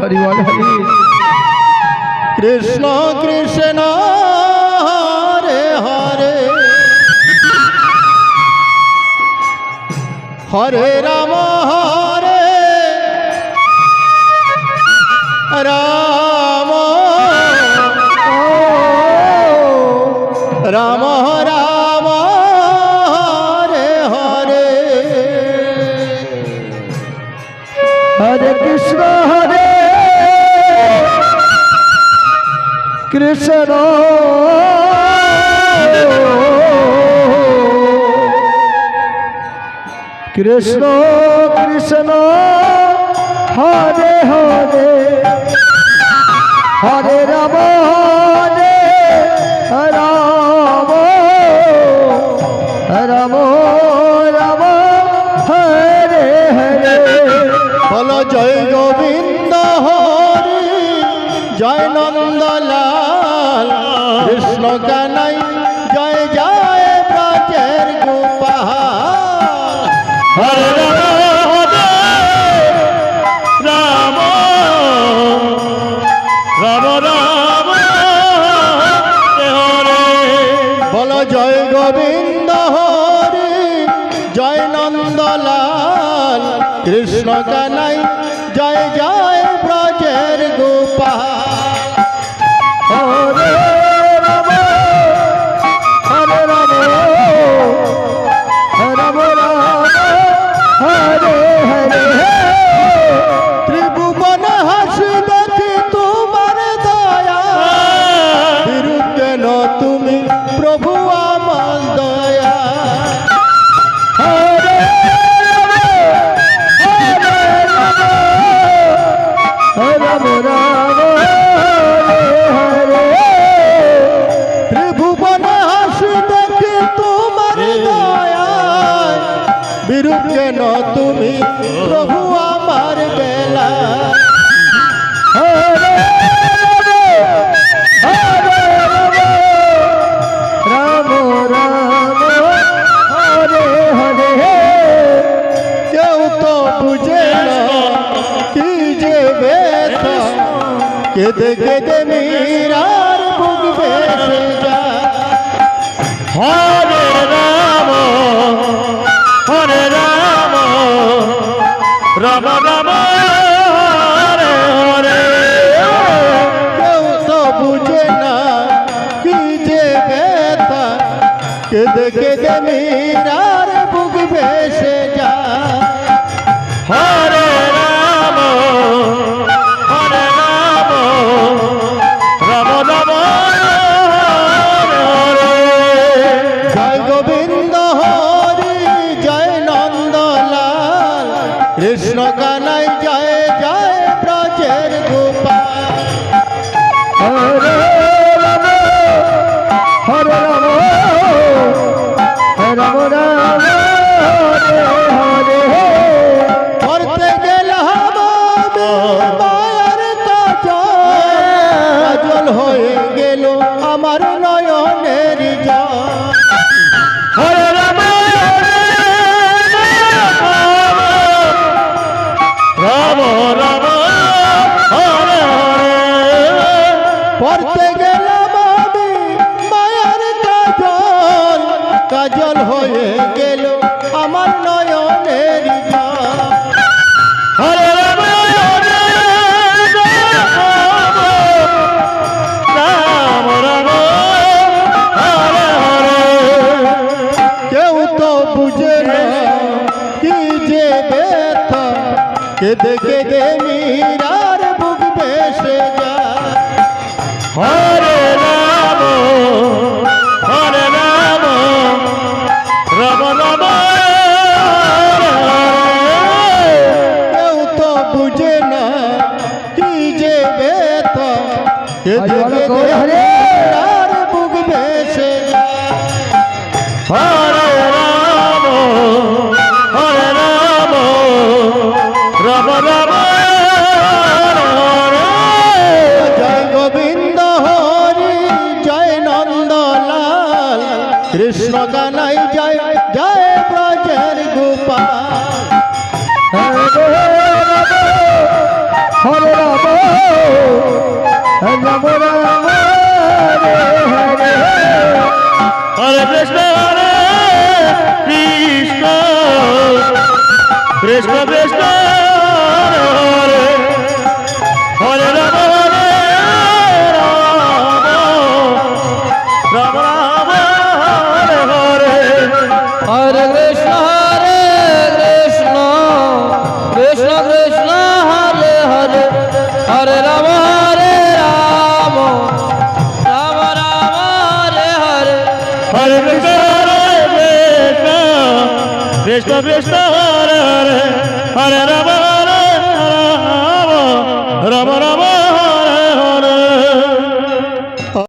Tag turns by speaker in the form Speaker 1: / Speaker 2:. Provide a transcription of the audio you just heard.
Speaker 1: हरि बोल हरि
Speaker 2: कृष्ण कृष्ण हरे हरे हरे राम राम राम राम हरे हरे
Speaker 1: हरे कृष्ण कृष्ण कृष्ण कृष्ण हरे हरे हरे राम राम राम राम हरे हरे
Speaker 2: बोलो जय गोविंद हरि जय नंदलाल कृष्ण कानाई जय जय ब्रजेर गोपाल हरे राम राम राम हरे बोलो जय गोविंद हरि जय नंदलाल कृष्ण कानाई जय जय ब्रजेर गोपाल
Speaker 1: हरे राम राम राम हरे हरे
Speaker 2: त्रिभुवन हासि देखि तुम्हार दया बिरुके न तुमी प्रभु आमार दया
Speaker 1: हरे राम राम हरे
Speaker 2: त्रिभुवन हासि देखि तुम्हार दया बिरुके न तुमी प्रभु आमार बेला
Speaker 1: हरे राम राम हरे हरे
Speaker 2: केउ तो बुझे ना कि जे व्यथा केदे केदे मीरार बुक बेसे जा हरे राम राम राम हरे हरे केउ तो बुझे ना कि जे व्यथा केदे केदे मीरार बुक बेसे जा हरे राम राम राम हरे हरे जय गोविंद हरि जय नंदलाल कृष्ण कानाई जय जय ब्रजेर गोपाल
Speaker 1: हरे राम राम राम हरे हरे
Speaker 2: করতে গেলাম মায়ার কাজল হয়ে গেল আমার নয়নের জল হরে রাম রাম রাম হরে হরে পড়তে গেলাম আমি মায়ার কাজল হয়ে গেল আমার নয়নের জল হরে রাম রাম রাম হরে হরে কেউ তো বুঝে না কি যে ব্যথা কেঁদে কেঁদে মীরার বুক ভেসে যায় হরে রাম রাম রাম কেউ তো বুঝে না কি যে ব্যথা কেঁদে কেঁদে মীরার বুক ভেসে যায় হরে রাম রাম রাম জয় গোবিন্দ হরি জয় নন্দলাল কৃষ্ণ কানাই জয় জয় ব্রজের গোপাল
Speaker 1: हरे राम
Speaker 2: কৃষ্ণ কৃষ্ণ হরে হরে রাম রাম রাম হরে হরে
Speaker 1: হরে কৃষ্ণ কৃষ্ণ কৃষ্ণ হরে হরে হরে রাম রাম রাম হরে হরে
Speaker 2: হরে কৃষ্ণ কৃষ্ণ কৃষ্ণ কৃষ্ণ হরে হরে হরে রাম